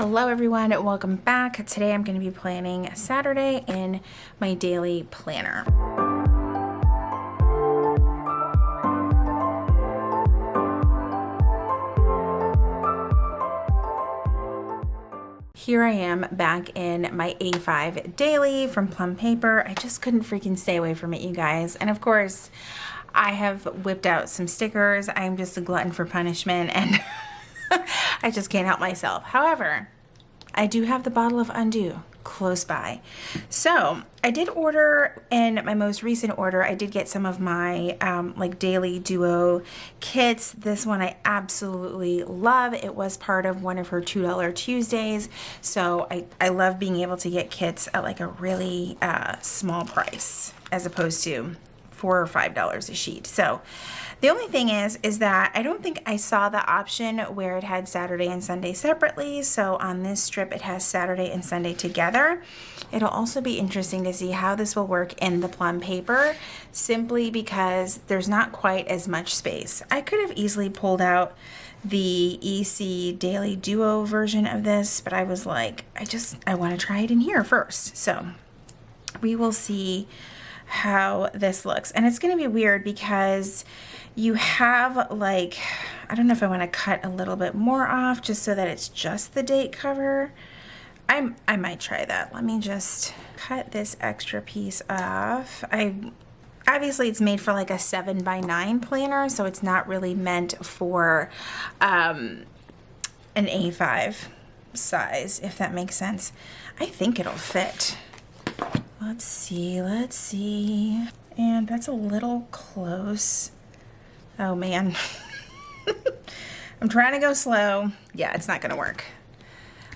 Hello everyone, welcome back. Today I'm going to be planning Saturday in my daily planner. Here I am back in my A5 daily from Plum paper. I just couldn't freaking stay away from it, you guys. And of course, I have whipped out some stickers. I'm just a glutton for punishment and I just can't help myself. However, I do have the bottle of Undo close by. So I did order in my most recent order. I did get some of my like daily duo kits. This one I absolutely love. It was part of one of her $2 Tuesdays. So I love being able to get kits at like a really small price as opposed to $4 or $5 a sheet. So the only thing is that I don't think I saw the option where it had Saturday and Sunday separately. So on this strip, it has Saturday and Sunday together. It'll also be interesting to see how this will work in the Plum paper, simply because there's not quite as much space. I could have easily pulled out the EC Daily Duo version of this, but I was like, I want to try it in here first. So we will see how this looks. And it's going to be weird because you have like, I don't know if I want to cut a little bit more off just so that it's just the date cover. I might try that. Let me just cut this extra piece off. Obviously it's made for like a 7x9 planner, so it's not really meant for an A5 size, if that makes sense. I think it'll fit. Let's see. And that's a little close. Oh man. I'm trying to go slow. Yeah, it's not gonna work.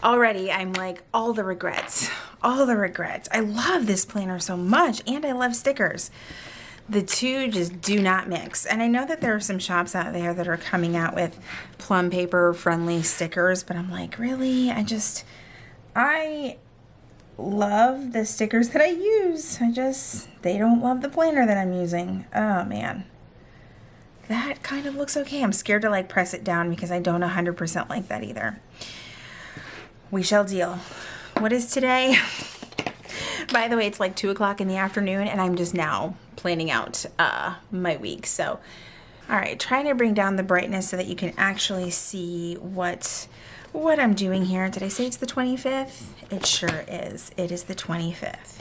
Already I'm like, all the regrets. I love this planner so much, and I love stickers. The two just do not mix. And I know that there are some shops out there that are coming out with Plum paper friendly stickers, but I'm like, really? I love the stickers that I use. They don't love the planner that I'm using. Oh man. That kind of looks okay. I'm scared to like press it down because I don't 100% like that either. We shall deal. What is today? By the way, it's like 2 o'clock in the afternoon and I'm just now planning out my week. So, all right, trying to bring down the brightness so that you can actually see what I'm doing here. Did I say it's the 25th? It sure is. It is the 25th.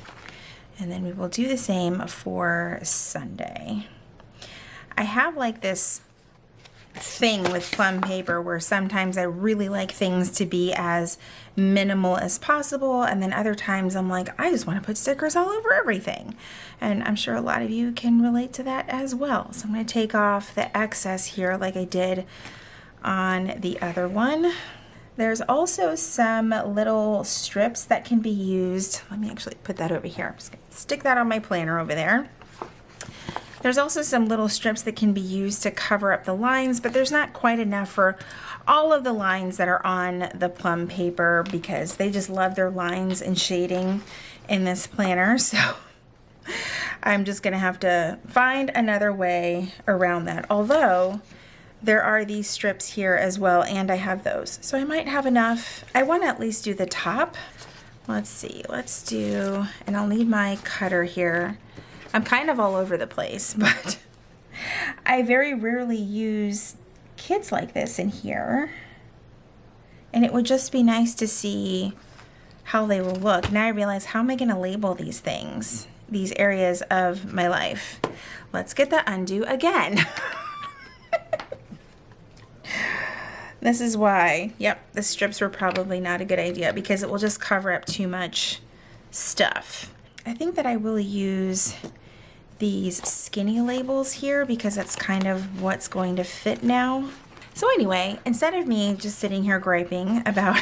And then we will do the same for Sunday. I have like this thing with Plum paper where sometimes I really like things to be as minimal as possible, and then other times I'm like, I just want to put stickers all over everything. And I'm sure a lot of you can relate to that as well. So I'm going to take off the excess here like I did on the other one. There's also some little strips that can be used. Let me actually put that over here. I'm just going to stick that on my planner over there. There's also some little strips that can be used to cover up the lines, but there's not quite enough for all of the lines that are on the Plum paper because they just love their lines and shading in this planner. So I'm just going to have to find another way around that. Although there are these strips here as well, and I have those. So I might have enough. I want to at least do the top. Let's see. Let's do, and I'll need my cutter here. I'm kind of all over the place, but I very rarely use kits like this in here. And it would just be nice to see how they will look. Now I realize, how am I going to label these things, these areas of my life? Let's get the Undo again. This is why, yep, the strips were probably not a good idea because it will just cover up too much stuff. I think that I will use these skinny labels here because that's kind of what's going to fit now. So anyway, instead of me just sitting here griping about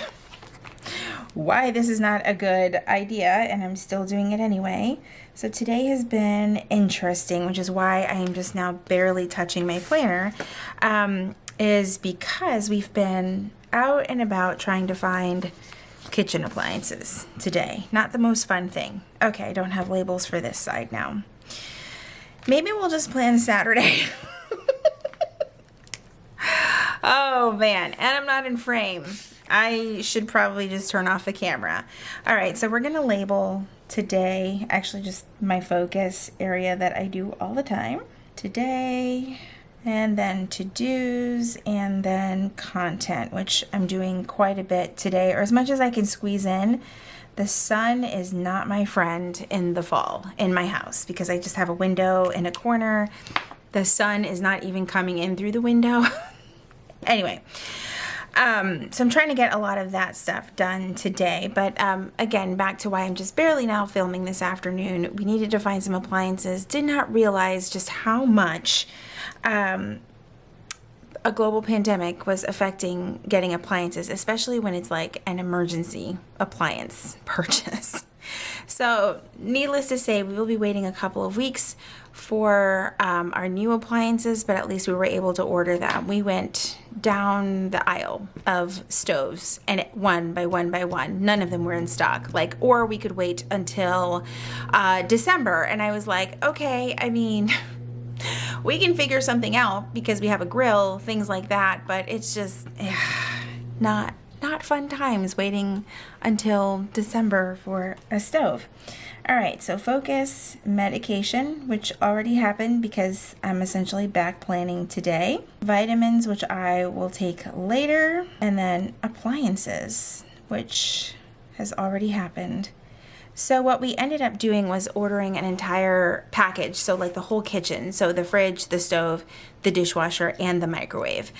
why this is not a good idea, and I'm still doing it anyway. So today has been interesting, which is why I am just now barely touching my planner, is because we've been out and about trying to find kitchen appliances today. Not the most fun thing. Okay, I don't have labels for this side now. Maybe we'll just plan Saturday. Oh man, and I'm not in frame. I should probably just turn off the camera. All right, so we're gonna label today, actually just my focus area that I do all the time. Today, and then to-dos, and then content, which I'm doing quite a bit today, or as much as I can squeeze in. The sun is not my friend in the fall in my house because I just have a window in a corner. The sun is not even coming in through the window. Anyway, so I'm trying to get a lot of that stuff done today. But again, back to why I'm just barely now filming this afternoon. We needed to find some appliances. Did not realize just how much a global pandemic was affecting getting appliances, especially when it's like an emergency appliance purchase. So needless to say, we will be waiting a couple of weeks for our new appliances, but at least we were able to order them. We went down the aisle of stoves, and one by one by one, none of them were in stock. Like, or we could wait until December. And I was like, okay, I mean, we can figure something out because we have a grill, things like that, but it's just not fun times waiting until December for a stove. All right, so focus, medication, which already happened because I'm essentially back planning today. Vitamins, which I will take later. And then appliances, which has already happened. So what we ended up doing was ordering an entire package, so like the whole kitchen, so the fridge, the stove, the dishwasher, and the microwave.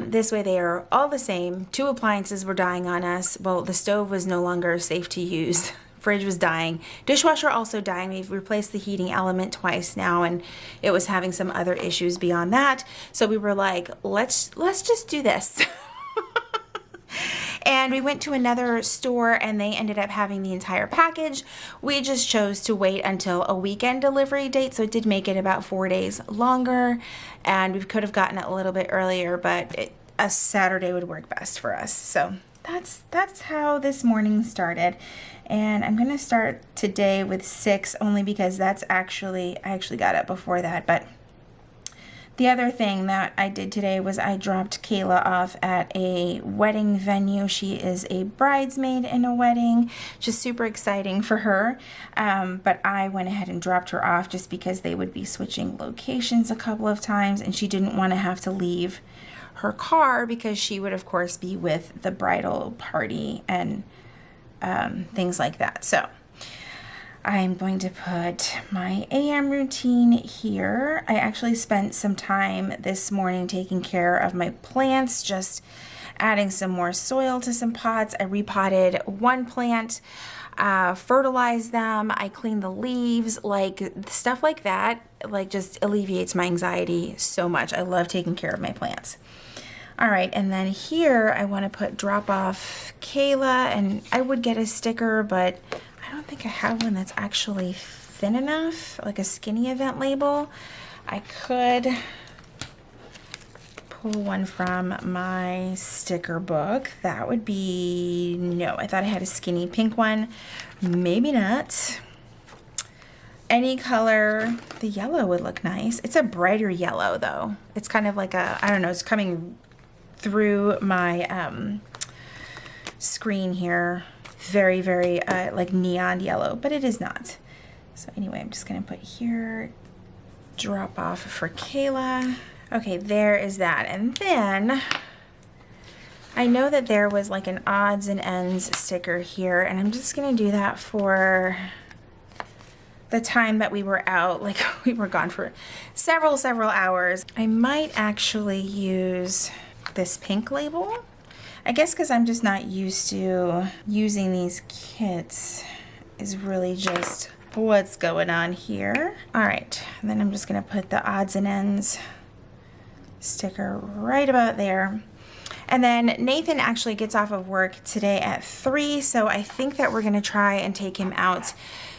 This way they are all the same. 2 appliances were dying on us. Well, the stove was no longer safe to use. Fridge was dying. Dishwasher also dying. We've replaced the heating element twice now, and it was having some other issues beyond that. So we were like, let's just do this. And we went to another store and they ended up having the entire package. We just chose to wait until a weekend delivery date, so it did make it about 4 days longer, and we could have gotten it a little bit earlier, but a Saturday would work best for us. So that's how this morning started. And I'm gonna start today with 6 only because I actually got up before that. But the other thing that I did today was I dropped Kayla off at a wedding venue. She is a bridesmaid in a wedding, just super exciting for her. But I went ahead and dropped her off just because they would be switching locations a couple of times, and she didn't want to have to leave her car because she would of course be with the bridal party and things like that. So I'm going to put my AM routine here. I actually spent some time this morning taking care of my plants, just adding some more soil to some pots. I repotted one plant, fertilized them, I cleaned the leaves, like stuff like that, like just alleviates my anxiety so much. I love taking care of my plants. All right, and then here I want to put drop off Kayla, and I would get a sticker, but I don't think I have one that's actually thin enough, like a skinny event label. I could pull one from my sticker book. That would be, no, I thought I had a skinny pink one. Maybe not. Any color, the yellow would look nice. It's a brighter yellow though. It's kind of like a, I don't know, it's coming through my screen here. Very, very like neon yellow, but it is not. So anyway, I'm just gonna put here, drop off for Kayla. Okay, there is that. And then I know that there was like an odds and ends sticker here, and I'm just gonna do that for the time that we were out. Like we were gone for several hours. I might actually use this pink label. I guess because I'm just not used to using these kits is really just what's going on here. All right, and then I'm just gonna put the odds and ends sticker right about there. And then Nathan actually gets off of work today at 3, so I think that we're gonna try and take him out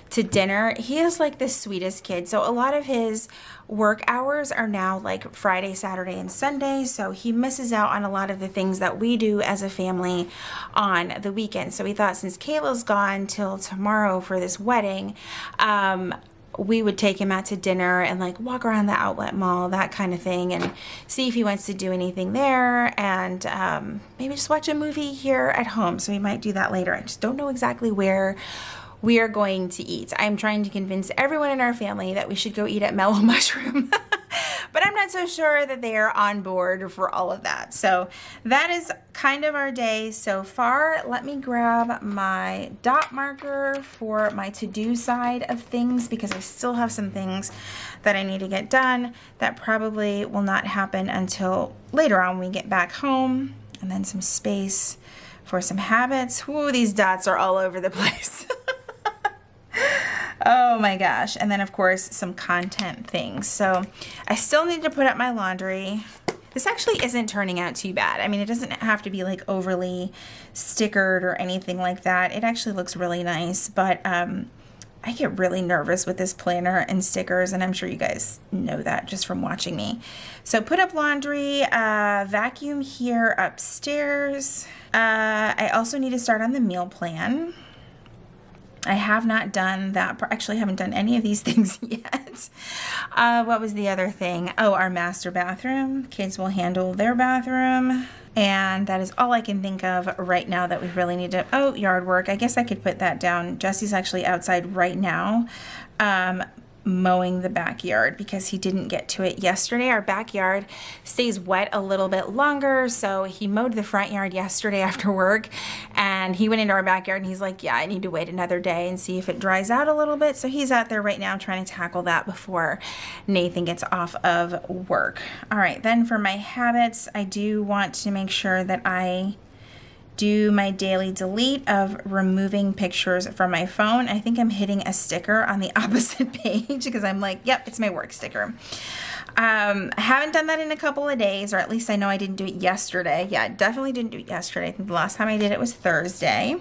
to dinner. He is like the sweetest kid. So a lot of his work hours are now like Friday, Saturday, and Sunday. So he misses out on a lot of the things that we do as a family on the weekend. So we thought since Kayla's gone till tomorrow for this wedding, we would take him out to dinner and like walk around the outlet mall, that kind of thing, and see if he wants to do anything there, and maybe just watch a movie here at home. So we might do that later. I just don't know exactly where we are going to eat. I'm trying to convince everyone in our family that we should go eat at Mellow Mushroom. But I'm not so sure that they are on board for all of that. So that is kind of our day so far. Let me grab my dot marker for my to-do side of things, because I still have some things that I need to get done that probably will not happen until later on when we get back home. And then some space for some habits. Ooh, these dots are all over the place. Oh my gosh. And then of course some content things. So I still need to put up my laundry. This actually isn't turning out too bad. I mean, it doesn't have to be like overly stickered or anything like that. It actually looks really nice, but I get really nervous with this planner and stickers, and I'm sure you guys know that just from watching me. So put up laundry, vacuum here upstairs. I also need to start on the meal plan. I have not done that. Actually, I haven't done any of these things yet. What was the other thing? Oh, our master bathroom. Kids will handle their bathroom. And that is all I can think of right now that we really need to... Oh, yard work. I guess I could put that down. Jesse's actually outside right now mowing the backyard because he didn't get to it yesterday. Our backyard stays wet a little bit longer, so he mowed the front yard yesterday after work, and he went into our backyard and he's like, yeah, I need to wait another day and see if it dries out a little bit. So he's out there right now trying to tackle that before Nathan gets off of work. All right, then for my habits, I do want to make sure that I do my daily delete of removing pictures from my phone. I think I'm hitting a sticker on the opposite page because I'm like, yep, it's my work sticker. I haven't done that in a couple of days, or at least I know I didn't do it yesterday. Yeah, I definitely didn't do it yesterday. I think the last time I did it was Thursday.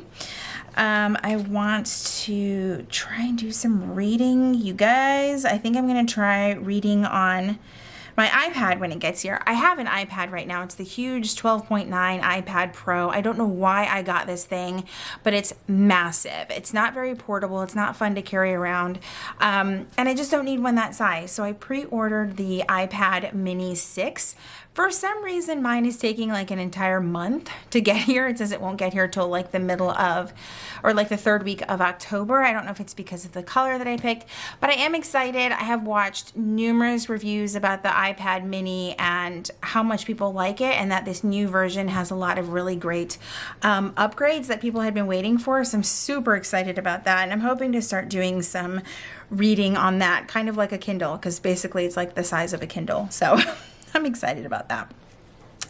I want to try and do some reading, you guys. I think I'm going to try reading on my iPad when it gets here. I have an iPad right now. It's the huge 12.9 iPad Pro. I don't know why I got this thing, but it's massive. It's not very portable. It's not fun to carry around. And I just don't need one that size. So I pre-ordered the iPad Mini 6. For some reason, mine is taking like an entire month to get here. It says it won't get here till like the middle of, or like the third week of October. I don't know if it's because of the color that I picked, but I am excited. I have watched numerous reviews about the iPad Mini and how much people like it, and that this new version has a lot of really great upgrades that people had been waiting for. So I'm super excited about that, and I'm hoping to start doing some reading on that, kind of like a Kindle, because basically it's like the size of a Kindle. So I'm excited about that.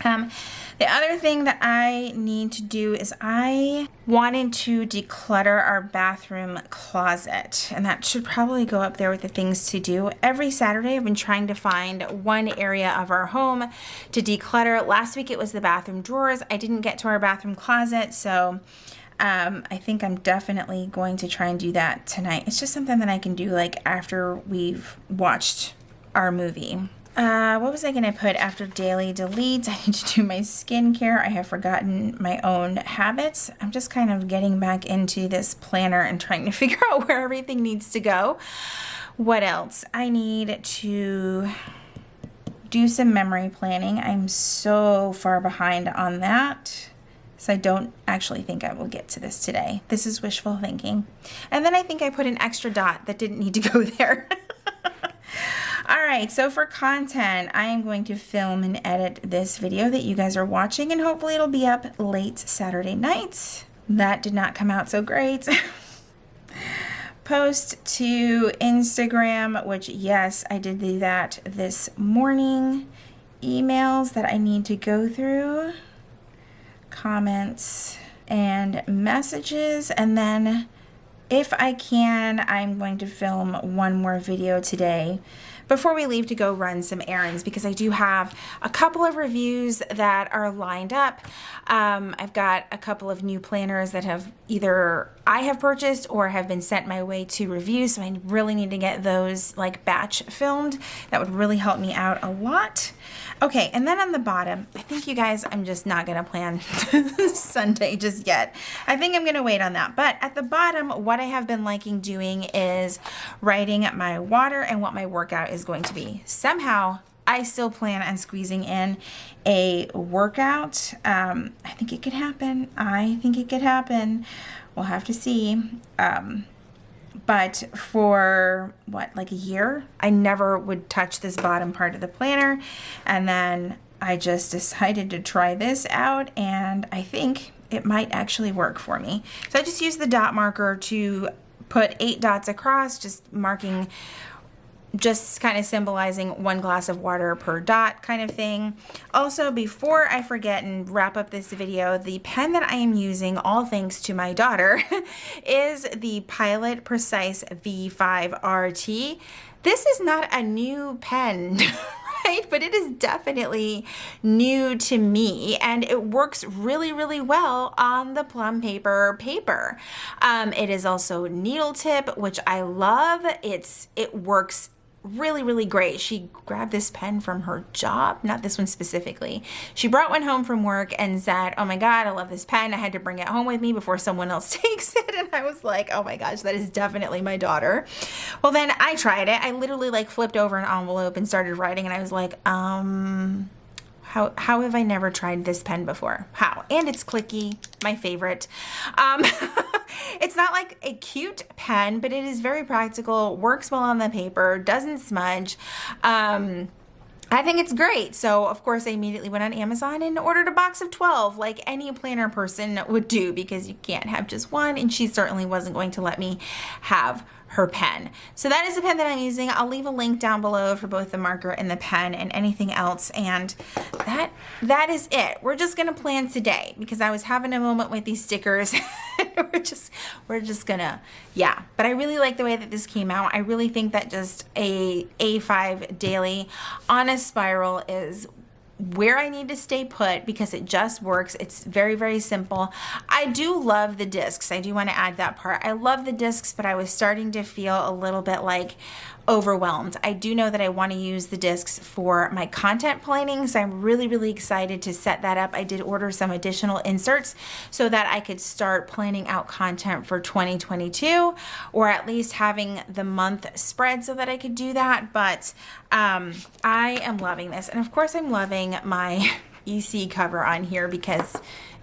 The other thing that I need to do is I wanted to declutter our bathroom closet, and that should probably go up there with the things to do. Every Saturday I've been trying to find one area of our home to declutter. Last week it was the bathroom drawers. I didn't get to our bathroom closet, so I think I'm definitely going to try and do that tonight. It's just something that I can do like after we've watched our movie. What was I going to put after daily deletes? I need to do my skincare. I have forgotten my own habits. I'm just kind of getting back into this planner and trying to figure out where everything needs to go. What else? I need to do some memory planning. I'm so far behind on that, so I don't actually think I will get to this today. This is wishful thinking. And then I think I put an extra dot that didn't need to go there. All right, so for content, I am going to film and edit this video that you guys are watching, and hopefully it'll be up late Saturday night. That did not come out so great. Post to Instagram, which yes, I did do that this morning. Emails that I need to go through. Comments and messages, and then if I can, I'm going to film one more video today before we leave to go run some errands, because I do have a couple of reviews that are lined up. I've got a couple of new planners that have either I have purchased or have been sent my way to review, so I really need to get those like batch filmed. That would really help me out a lot. Okay, and then on the bottom, I think you guys, I'm just not gonna plan Sunday just yet. I think I'm gonna wait on that. But at the bottom, what I have been liking doing is writing my water and what my workout is going to be. Somehow, I still plan on squeezing in a workout. I think it could happen. I think it could happen. We'll have to see. But for what, like a year, I never would touch this bottom part of the planner. And then I just decided to try this out, and I think it might actually work for me. So I just used the dot marker to put 8 dots across, just marking, just kind of symbolizing 1 glass of water per dot kind of thing. Also, before I forget and wrap up this video, the pen that I am using, all thanks to my daughter, is the Pilot Precise V5 RT. This is not a new pen, right? But it is definitely new to me, and it works really, really well on the Plum paper. It is also needle tip, which I love. It works really, really great. She grabbed this pen from her job, not this one specifically. She brought one home from work and said, oh my God, I love this pen. I had to bring it home with me before someone else takes it. And I was like, oh my gosh, that is definitely my daughter. Well, then I tried it. I literally like flipped over an envelope and started writing, and I was like, how have I never tried this pen before? How? And it's clicky, my favorite. It's not like a cute pen, but it is very practical, works well on the paper, doesn't smudge. I think it's great. So of course I immediately went on Amazon and ordered a box of 12 like any planner person would do, because you can't have just one, and she certainly wasn't going to let me have her pen. So that is the pen that I'm using. I'll leave a link down below for both the marker and the pen and anything else. And that is it. We're just gonna plan today, because I was having a moment with these stickers. we're just gonna, yeah. But I really like the way that this came out. I really think that just a A5 daily on a spiral is where I need to stay put, because it just works. It's very, very simple. I do love the discs. I do want to add that part. I love the discs, but I was starting to feel a little bit like overwhelmed. I do know that I want to use the discs for my content planning, so I'm really, really excited to set that up. I did order some additional inserts so that I could start planning out content for 2022, or at least having the month spread so that I could do that. But I am loving this, and of course I'm loving my EC cover on here because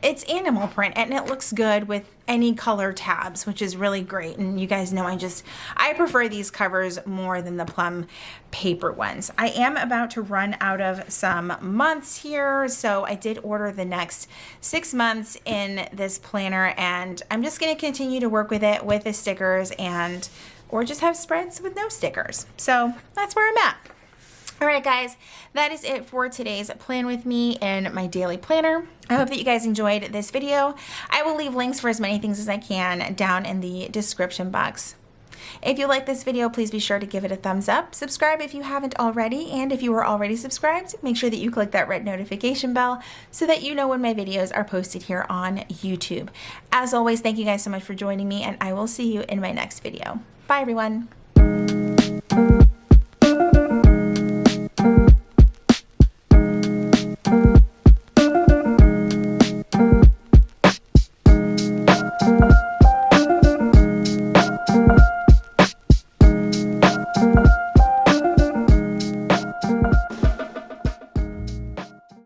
it's animal print and it looks good with any color tabs, which is really great. And you guys know I prefer these covers more than the Plum paper ones. I am about to run out of some months here, so I did order the next 6 months in this planner, and I'm just going to continue to work with it with the stickers, and or just have spreads with no stickers. So that's where I'm at. All right, guys, that is it for today's plan with me in my daily planner. I hope that you guys enjoyed this video. I will leave links for as many things as I can down in the description box. If you like this video, please be sure to give it a thumbs up. Subscribe if you haven't already, and if you are already subscribed, make sure that you click that red notification bell so that you know when my videos are posted here on YouTube. As always, thank you guys so much for joining me, and I will see you in my next video. Bye, everyone.